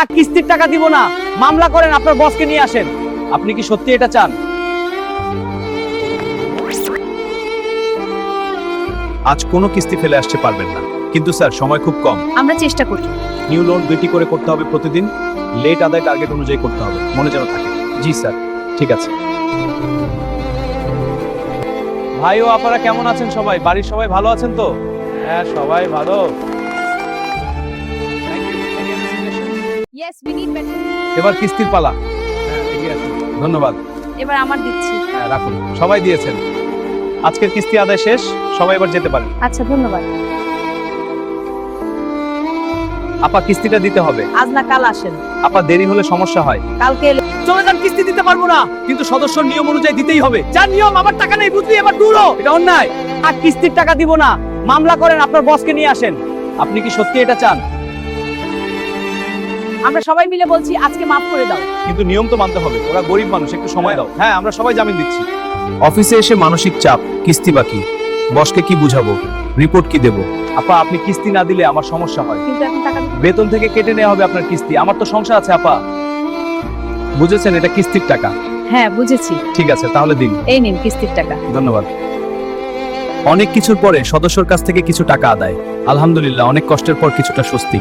কিস্তির টাকা দিব না, মামলা করেন, আপনার বসকে নিয়ে আসেন। আপনি কি সত্যি এটা চান? আজ কোনো কিস্তি ফেলে আসতে পারবেন না, কিন্তু স্যার সময় খুব কম। আমরা চেষ্টা করি। নিউ লোন 2টি করে করতে হবে প্রতিদিন, লেট আদায় টার্গেট অনুযায়ী করতে হবে, মনে যেন থাকে। জি স্যার, ঠিক আছে। ভাই ও আপনারা কেমন আছেন সবাই? বাড়ির সবাই ভালো আছেন তো? হ্যাঁ, সবাই ভালো। Yes, we need better. এবার কিস্তির পালা। হ্যাঁ, ঠিকই আছে, ধন্যবাদ। এবার আমার দিচ্ছি। হ্যাঁ, রাখুন, সবাই দিয়েছেন। আজকের কিস্তি আদায় শেষ, সবাই এবার যেতে পারেন। আচ্ছা, ধন্যবাদ। আপা, কিস্তিটা দিতে হবে। আজ না কাল আসেন। আপা, দেরি হলে সমস্যা হয়। কালকে এলে চলে যান, কিস্তি দিতে পারবো না, কিন্তু সদস্যর নিয়ম অনুযায়ী দিতেই হবে। যার নিয়ম, আমার টাকা নেই বুঝলি, এবার দূর হ। এটা অন্যায়। কিস্তির টাকা দিব না, মামলা করেন, আপনার বসকে নিয়ে আসেন। আপনি কি সত্যি এটা চান? আমরা সবাই মিলে বলছি আজকে মাফ করে দাও। কিন্তু নিয়ম তো মানতে হবে, ওরা গরিব মানুষ, একটু সময় দাও। হ্যাঁ, আমরা সবাই জামিন দিচ্ছি। অফিসে এসে মানসিক চাপ, কিস্তি বাকি, বসকে কি বুঝাবো, রিপোর্ট কি দেবো? আপা, আপনি কিস্তি না দিলে আমার সমস্যা হয়। কিন্তু এখন টাকা দিতে- বেতন থেকে কেটে নেওয়া হবে আপনার কিস্তি, আমার তো সংসার আছে। আপা, বুঝেছেন, এটা কিস্তির টাকা। হ্যাঁ, বুঝেছি। ঠিক আছে, তাহলে দিন। এই নিন কিস্তির টাকা। ধন্যবাদ। অনেক কিছুর পরে সদস্যর কাছ থেকে কিছু টাকা আদায়। আলহামদুলিল্লাহ, অনেক কষ্টের পর কিছুটা স্বস্তি।